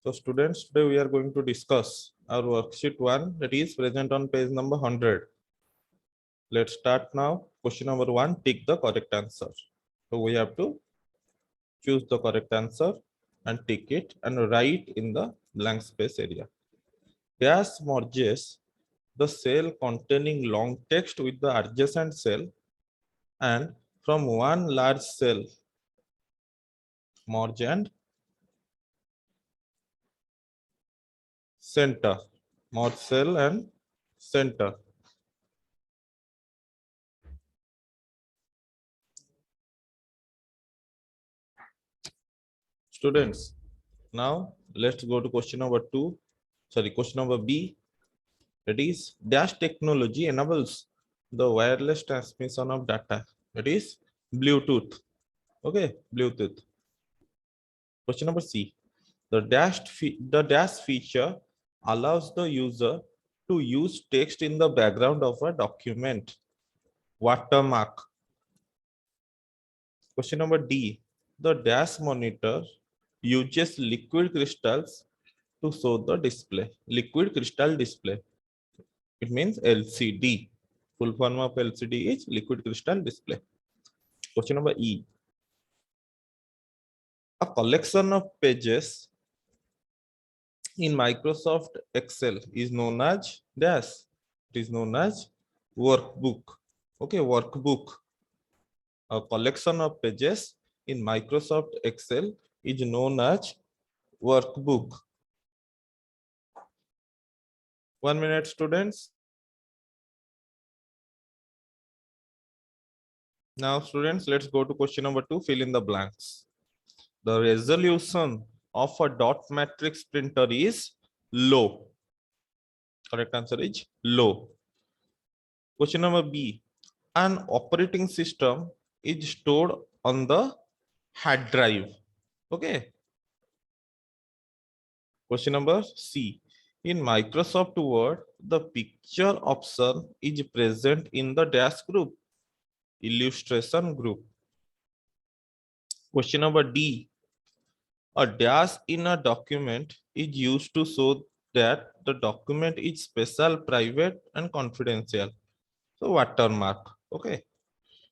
So students, today we are going to discuss our worksheet 1 that is present on page number 100. Let's start now. Question number 1, tick the correct answer. So we have to choose the correct answer and tick it and write in the blank space area. Dash merges the cell containing long text with the adjacent cell and from one large cell merge and center. Merge cell and center. Students, now let's go to question number 2. Sorry, question number B. That is, dash technology enables the wireless transmission of data. That is Bluetooth. Okay, Bluetooth. Question number C. The dash feature allows the user to use text in the background of a document. Watermark. Question number D. The dash monitor uses liquid crystals to show the display. Liquid crystal display. It means LCD. Full form of LCD is liquid crystal display. Question number E. A collection of pages in Microsoft Excel is known as dash. It is known as workbook. Okay, workbook. A collection of pages in Microsoft Excel is known as workbook. 1 minute, students. Now, students, let's go to question number 2. Fill in the blanks. The resolution of a dot matrix printer is low. Correct answer is low. Question number B. An operating system is stored on the hard drive. Okay. Question number C. In Microsoft Word, the picture option is present in the dash group, illustration group. Question number D. A dash in a document is used to show that the document is special, private, and confidential. So watermark. Okay.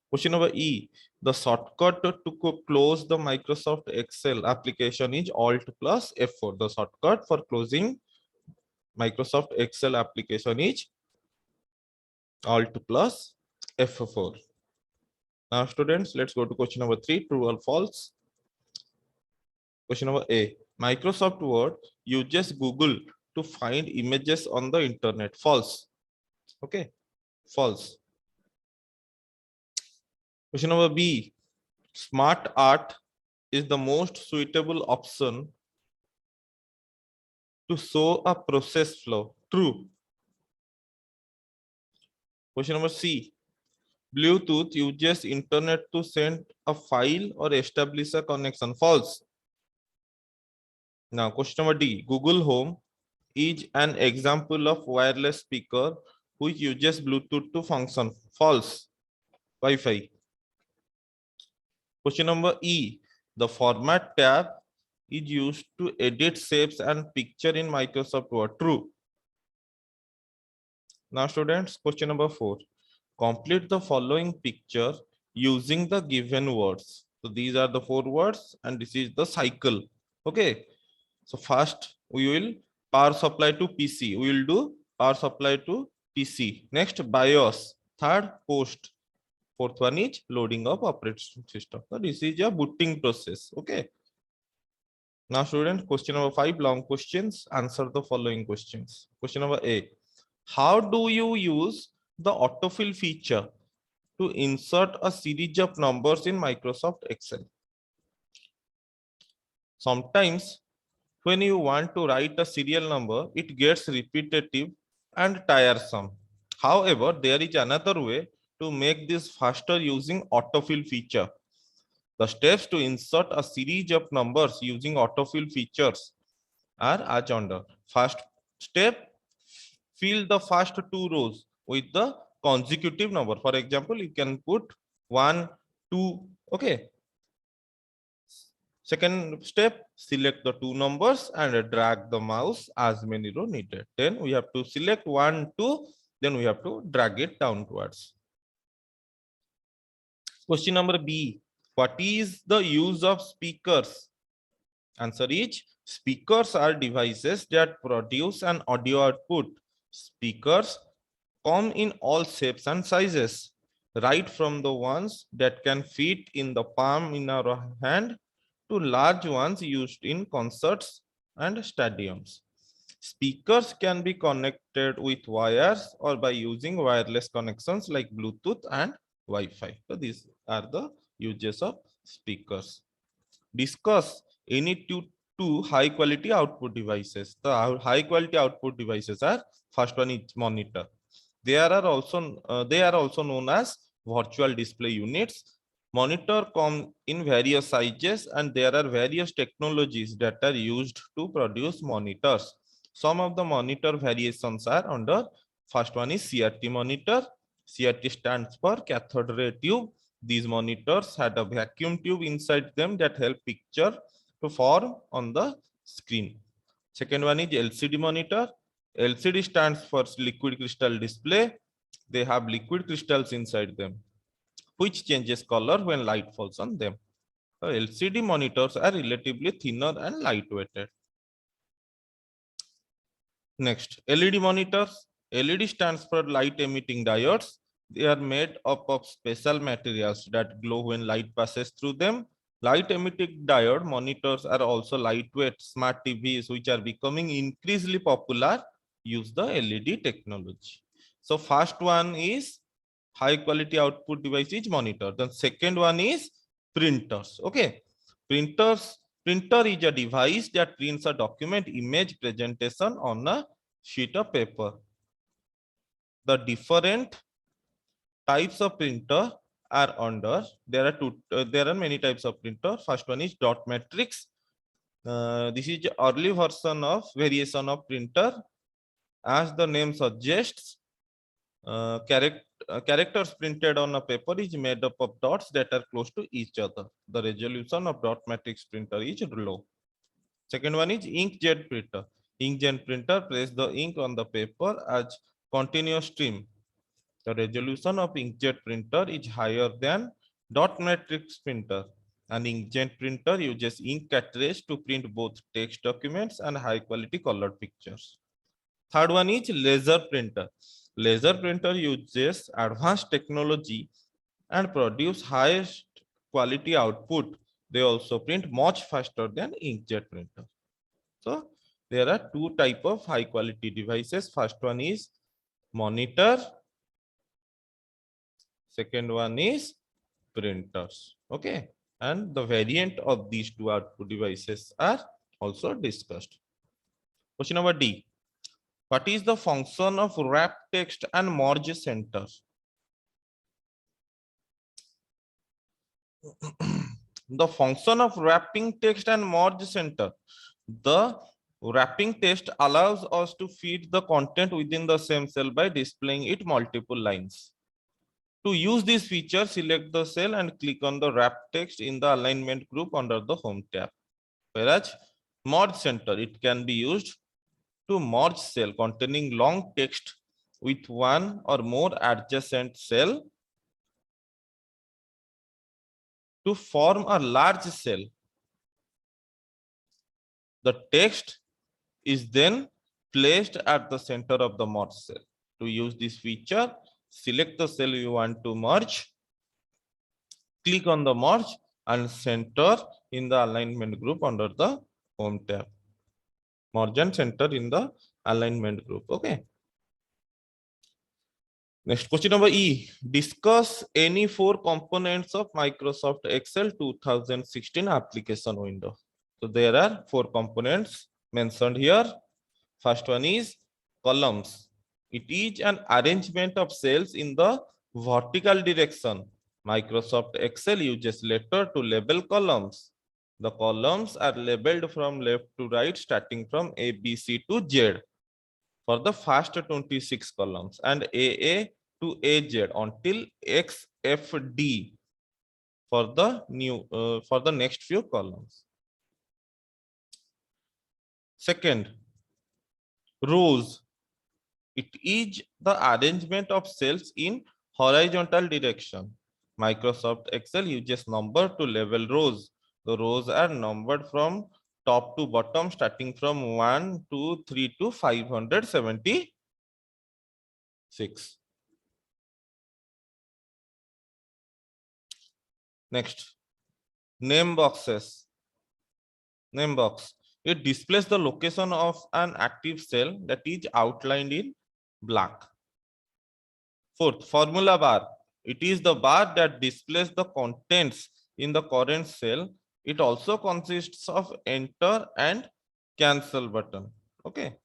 Question number E. The shortcut to close the Microsoft Excel application is Alt plus F4. The shortcut for closing Microsoft Excel application is Alt plus F4. Now, students, let's go to question number 3. True or false? Question number A. Microsoft Word uses Google to find images on the internet. False. Okay. False. Question number B. Smart art is the most suitable option to show a process flow. True. Question number C. Bluetooth uses internet to send a file or establish a connection. False. Now, question number D. Google Home is an example of wireless speaker which uses Bluetooth to function. False. Wi-Fi. Question number E. The format tab is used to edit shapes and picture in Microsoft Word. True. Now, students, question number 4. Complete the following picture using the given words. So these are the 4 words and this is the cycle. Okay. So first we will power supply to PC. We will do power supply to PC. Next BIOS. Third post. Fourth one is loading of operating system. So this is a booting process. Okay. Now students, question number 5, long questions. Answer the following questions. Question number A. How do you use the autofill feature to insert a series of numbers in Microsoft Excel? Sometimes when you want to write a serial number, it gets repetitive and tiresome. However, there is another way to make this faster using autofill feature. The steps to insert a series of numbers using autofill features are as under. First step, fill the first 2 rows with the consecutive number. For example, you can put 1, 2. Okay. Second step, select the two numbers and drag the mouse as many row needed. Then we have to select 1, 2, then we have to drag it downwards. Question number B, what is the use of speakers? Answer is, speakers are devices that produce an audio output. Speakers come in all shapes and sizes, right from the ones that can fit in the palm in our hand to large ones used in concerts and stadiums. Speakers can be connected with wires or by using wireless connections like Bluetooth and Wi-Fi. So these are the uses of speakers. Discuss any two high quality output devices. The high quality output devices are, first one is monitor. They are also known as virtual display units. Monitor come in various sizes and there are various technologies that are used to produce monitors. Some of the monitor variations are under, first one is CRT monitor. CRT stands for cathode ray tube. These monitors had a vacuum tube inside them that help picture to form on the screen. Second one is LCD monitor. LCD stands for liquid crystal display. They have liquid crystals inside them, which changes color when light falls on them. So LCD monitors are relatively thinner and lightweighted. Next, LED monitors. LED stands for light emitting diodes. They are made up of special materials that glow when light passes through them. Light emitting diode monitors are also lightweight. Smart TVs, which are becoming increasingly popular, use the LED technology. So first one is high quality output device is monitor. Then second one is printers. Okay, printer is a device that prints a document image presentation on a sheet of paper. The different types of printer are under, there are many types of printer. First one is dot matrix. This is early version of variation of printer. As the name suggests, characters printed on a paper is made up of dots that are close to each other. The resolution of dot matrix printer is low. Second one is inkjet printer. Inkjet printer places the ink on the paper as continuous stream. The resolution of inkjet printer is higher than dot matrix printer. An inkjet printer uses ink cartridge to print both text documents and high quality colored pictures. Third one is laser printer. Laser printer uses advanced technology and produce highest quality output. They also print much faster than inkjet printer. So there are two type of high quality devices. First one is monitor. Second one is printers. Okay. And the variant of these two output devices are also discussed. Question number D. What is the function of wrap text and merge center? The function of wrapping text and merge center. The wrapping text allows us to feed the content within the same cell by displaying it multiple lines. To use this feature, select the cell and click on the wrap text in the alignment group under the home tab. Whereas merge center, it can be used to merge cell containing long text with one or more adjacent cell to form a large cell. The text is then placed at the center of the merge cell. To use this feature, select the cell you want to merge, click on the merge and center in the alignment group under the home tab. Merge and center in the alignment group. Okay. Next, question number E. Discuss any four components of Microsoft Excel 2016 application window. So there are four components mentioned here. First one is columns. It is an arrangement of cells in the vertical direction. Microsoft Excel uses letter to label columns. The columns are labeled from left to right, starting from A, B, C to Z for the first 26 columns and AA to AZ until XFD for the next few columns. Second, rows. It is the arrangement of cells in horizontal direction. Microsoft Excel uses number to label rows. The rows are numbered from top to bottom, starting from 1, 2, 3 to 576. Next, name boxes. Name box. It displays the location of an active cell that is outlined in black. Fourth, formula bar. It is the bar that displays the contents in the current cell. It also consists of enter and cancel button. Okay.